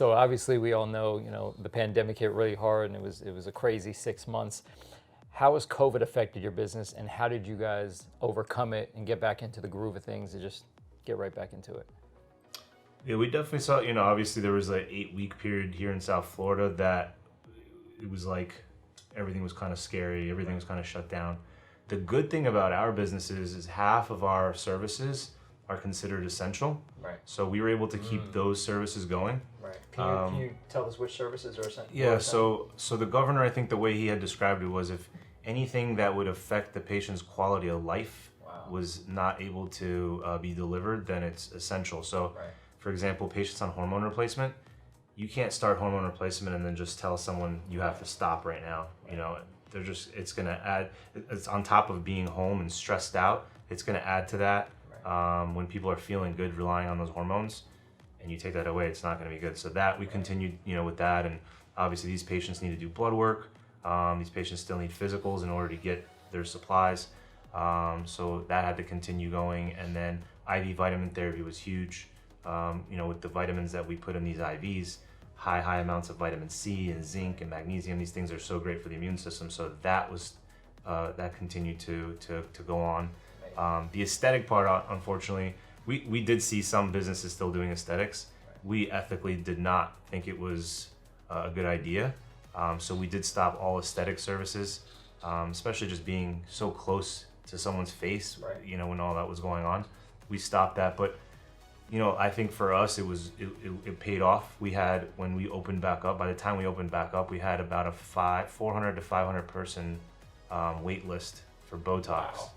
So obviously we all know, the pandemic hit really hard and it was a crazy 6 months. How has COVID affected your business, and how did you guys overcome it and get back into the groove of things and just get right back into it? Yeah, we definitely saw, obviously there was an 8-week period here in South Florida that it was like everything was kind of scary, everything was kind of shut down. The good thing about our businesses is half of our services are considered essential. Right. So we were able to keep those services going. Right. Can you tell us which services are essential? Yeah, so the governor, I think the way he had described it was if anything that would affect the patient's quality of life was not able to be delivered, then it's essential. So, for example, patients on hormone replacement, you can't start hormone replacement and then just tell someone you have to stop right now. It's going to add, it's on top of being home and stressed out, it's going to add to that. When people are feeling good, relying on those hormones, and you take that away, it's not going to be good. So that we continued, with that, and obviously these patients need to do blood work. These patients still need physicals in order to get their supplies. So that had to continue going, and then IV vitamin therapy was huge. With the vitamins that we put in these IVs, high amounts of vitamin C and zinc and magnesium. These things are so great for the immune system. So that was that continued to go on. The aesthetic part, unfortunately, we did see some businesses still doing aesthetics. We ethically did not think it was a good idea. So we did stop all aesthetic services, especially just being so close to someone's face, when all that was going on. We stopped that, but I think for us it paid off. We had, when we opened back up, by the time we opened back up, we had about a 400 to 500 person wait list for Botox.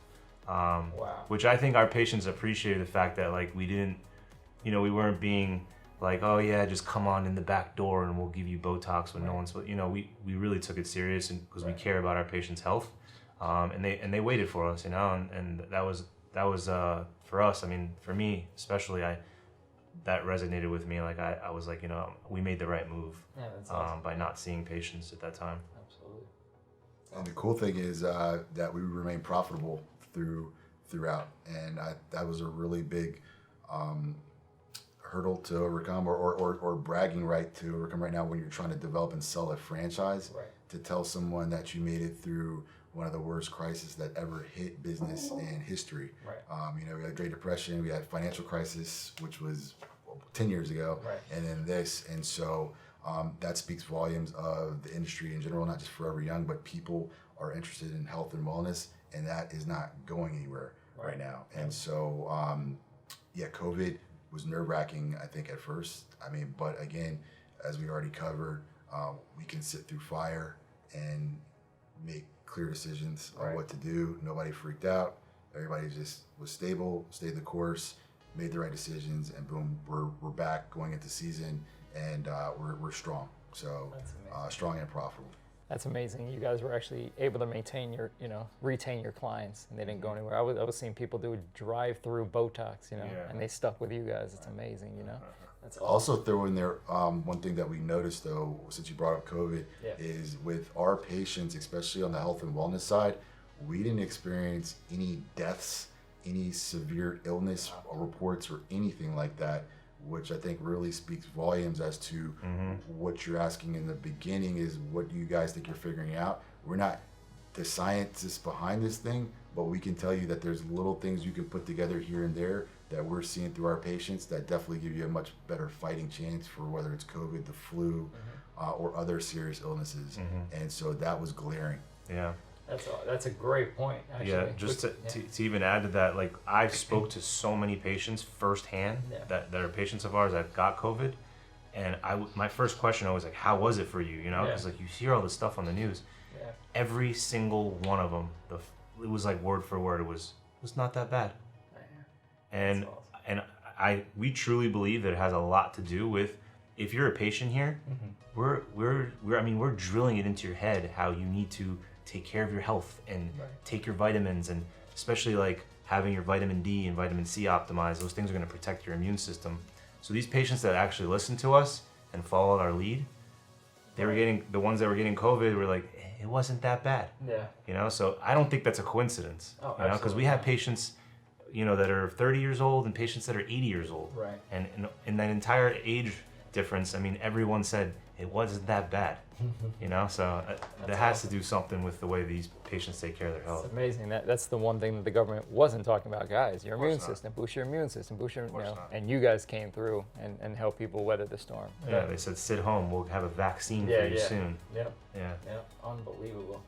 Which I think our patients appreciated the fact that we didn't, we weren't being like, oh yeah, just come on in the back door and we'll give you Botox when no one's, we really took it serious, and because we care about our patients' health, and they waited for us, and that was for us. I mean, for me especially, that resonated with me. I was like, we made the right move by not seeing patients at that time. Absolutely. And the cool thing is that we remain profitable throughout, and that was a really big hurdle to overcome, or bragging right to overcome right now when you're trying to develop and sell a franchise. To tell someone that you made it through one of the worst crises that ever hit business in history. We had Great Depression, we had financial crisis, which was 10 years ago, and then this, and so that speaks volumes of the industry in general, not just Forever Young, but people are interested in health and wellness, and that is not going anywhere right now. And so, COVID was nerve-wracking, I think, at first. But again, as we already covered, we can sit through fire and make clear decisions on what to do. Nobody freaked out. Everybody just was stable, stayed the course, made the right decisions, and boom, we're back going into season, and we're strong. So strong and profitable. That's amazing. You guys were actually able to maintain retain your clients, and they didn't go anywhere. I was seeing people do drive-through Botox, and they stuck with you guys. It's amazing, That's awesome. Also throw in there, one thing that we noticed though, since you brought up COVID, is with our patients, especially on the health and wellness side, we didn't experience any deaths, any severe illness reports or anything like that, which I think really speaks volumes as to what you're asking in the beginning is, what do you guys think you're figuring out? We're not the scientists behind this thing, but we can tell you that there's little things you can put together here and there that we're seeing through our patients that definitely give you a much better fighting chance for whether it's COVID, the flu, or other serious illnesses. And so that was glaring. Yeah. That's a great point, actually. Yeah, just to even add to that, I spoke to so many patients firsthand that are patients of ours that got COVID, and my first question always how was it for you? Because you hear all this stuff on the news. Every single one of them, it was word for word. It was not that bad. And we truly believe that it has a lot to do with, if you're a patient here, we're drilling it into your head how you need to take care of your health and take your vitamins, and especially having your vitamin D and vitamin C optimized. Those things are going to protect your immune system. So these patients that actually listened to us and followed our lead, they were getting, the ones that were getting COVID were it wasn't that bad. So I don't think that's a coincidence. Because we have patients, that are 30 years old and patients that are 80 years old. And in that entire age difference. I mean, everyone said it wasn't that bad, you know. So that has to do something with the way these patients take care of their health. It's amazing. That's the one thing that the government wasn't talking about, guys. Your immune not. system, boost your immune system, boost your, Not. and you guys came through and helped people weather the storm. Yeah, they said sit home. We'll have a vaccine for you soon. Yep. Yeah. Yep. Unbelievable.